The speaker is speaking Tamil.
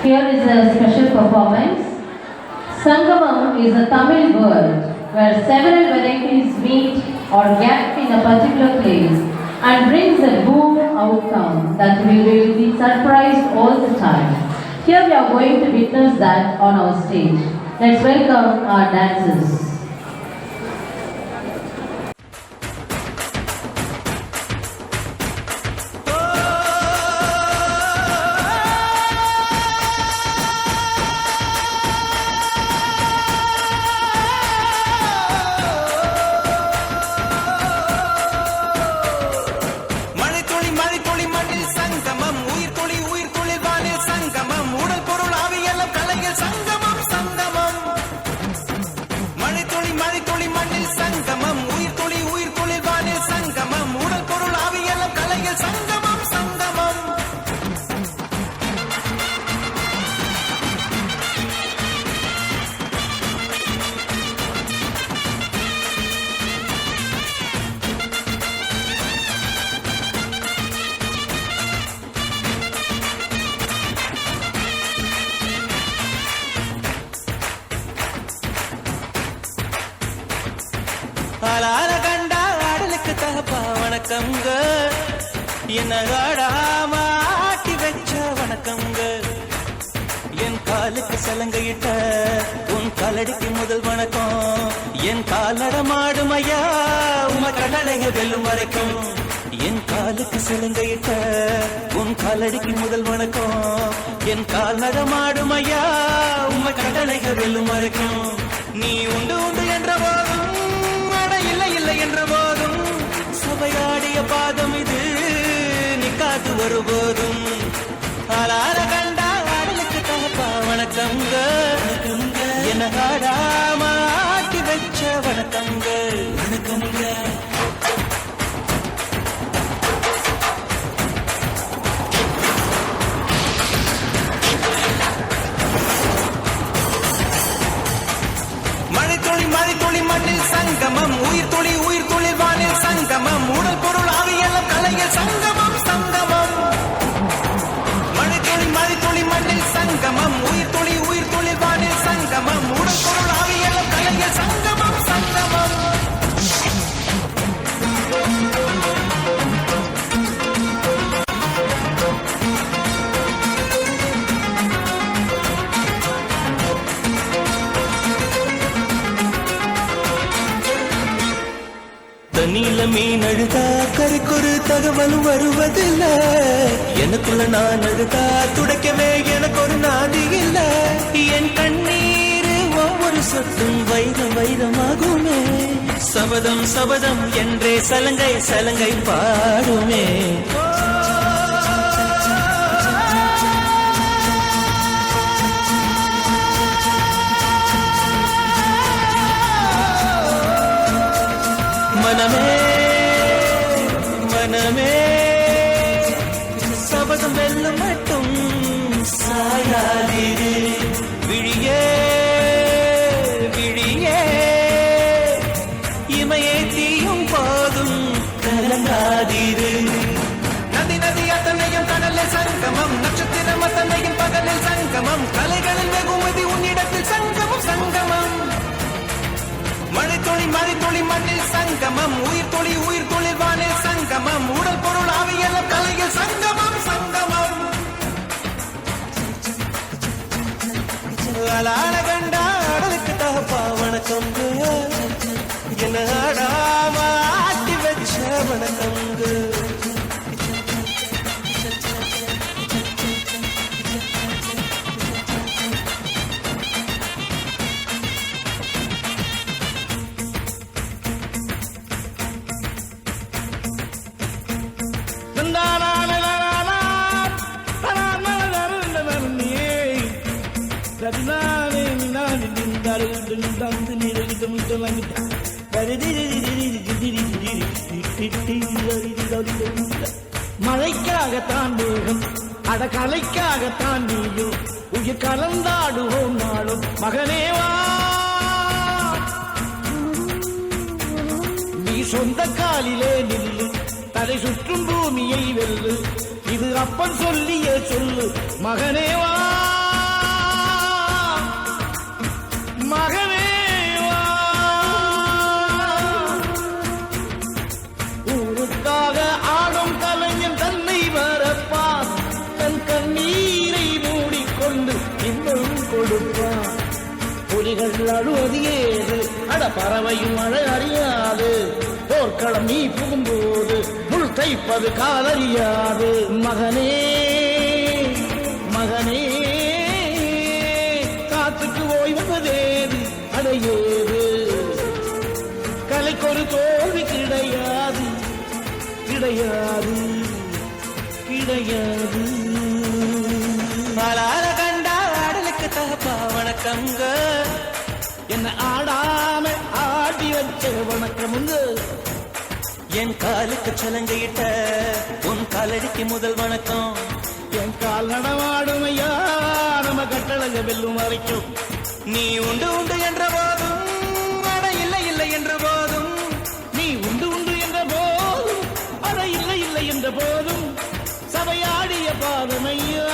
Here is a special performance. Sangamam is a Tamil word where several varieties meet or gap in a particular place and brings a boom outcome that we will be surprised all the time. Here we are going to witness that on our stage. Let's welcome our dancers. கண்டா ஆடலுக்கு தகப்பா வணக்கங்க என்ன ஆடாம ஆட்டி வச்ச வணக்கங்க என் காலுக்கு சலங்கையிட்ட உன் காலடிக்கு முதல் வணக்கம் என் கால் நடமாடும் ஐயா உம கடலைய வெல்லும் வரைக்கும் என் காலுக்கு சலங்கையிட்ட உன் காலடிக்கு முதல் வணக்கம் என் கால் நடமாடும் ஐயா உம கடலைய வெல்லும் வரைக்கும் நீ உண்டு உண்டு என்ற போதும் இல்லை இல்லை என்ற போதும் சபையாடிய பாதம் இது நிக்காது ஒருபோதும் ஆளார கண்டா ஆடலுக்கு தகப்பா வணக்கங்க என்ன ஆடாம ஆட்டி வச்ச வணக்கங்க வணக்கங்க மழைத்துளி மண்ணில் சங்கமம் உயிர் துளி வானில் சங்கமம் உடல் பொருள் ஆவியெல்லாம் கலையில் சங்கமம் சங்கமம் மழைத்துளி மண்ணில் சங்கமம் உயிர் துளி வானில் சங்கமம் உடல் பொருள் ஆவியெல்லாம் கலையில் சங்கமம் சங்கமம் தண்ணியில மீன் அழுதா கரைக்கொரு தகவலும் வருவதில்லை எனக்குள்ள நான் அழுதா துடைக்கவே எனக்கு ஒரு நாதி இல்லை என் கண்ணீர் ஒவ்வொரு சொட்டும் வைரம் வைரமாகுமே சபதம் சபதம் என்றே சலங்கை சலங்கை பாடுமே மனமே மனமே சபதம் வெல்லும் மட்டும் சாயாதிரு விழியே விழியே இமையே தீயும் போதும் கலங்காதிரு நதி நதி அத்தனையும் கடலில் சங்கமம் நட்சத்திரம் அத்தனையும் பகலில் சங்கமம் கலைகளில் வெகுமதி உன்னிடத்தில் சங்கமம் சங்கமம் மழைத்துளி மண்ணில் சங்கமம் உயிர் துளி வானில் சங்கமம் உடல் பொருள் ஆவியெல்லாம் கலையில் சங்கமம் சங்கமம் அலால கண்டா ஆடலுக்கு தகப்பா வணக்கங்க என்ன ஆடாம ஆட்டி வச்ச வணக்கங்க மழைக்காகத்தான் வேகம் அடகலைக்காகத்தான் நீயும் உயிர் கலந்தாடுவோம் நாளும் மகனேவா நீ சொந்த காலிலே நில்லு தலை சுற்றும் பூமியை வெல்லு இது அப்பன் சொல்லிய சொல்லு மகனேவா மகனே வா. ஊருக்காக ஆடும் கலைஞன் தன்னை வரப்பான், தன் கண்ணீரை மூடிக்கொண்டு இன்னும் கொடுப்பான். புலிகள் அழுவது ஏது, அட பறவையும் அழ அறியாது. போர்க்களம் நீ புகும்போது முள் தைப்பது காலறியாது. மகனே மகனே காத்துக்கு ஓய்வதேது, அடையேது. கலைக்கொரு தோல்வி கிடையாது, கிடையாது, கிடையாது. ஆளால கண்டா ஆடலுக்கு தகப்பா வணக்கம்ங்க. என்ன ஆடாம ஆடி வச்ச வணக்கமுங்க. என் காலுக்கு சலங்கையிட்ட உன் காலடிக்கு முதல் வணக்கம். என் கால் நடமாடுமையா நம்ம கட்டளங்க வெல்லும் வரைக்கும். நீ உண்டு உண்டு என்ற போதும் அட இல்லை இல்லை என்ற போதும், நீ உண்டு உண்டு என்ற போதும், அட இல்லை இல்லை என்ற போதும், சபையாடிய பாதமையா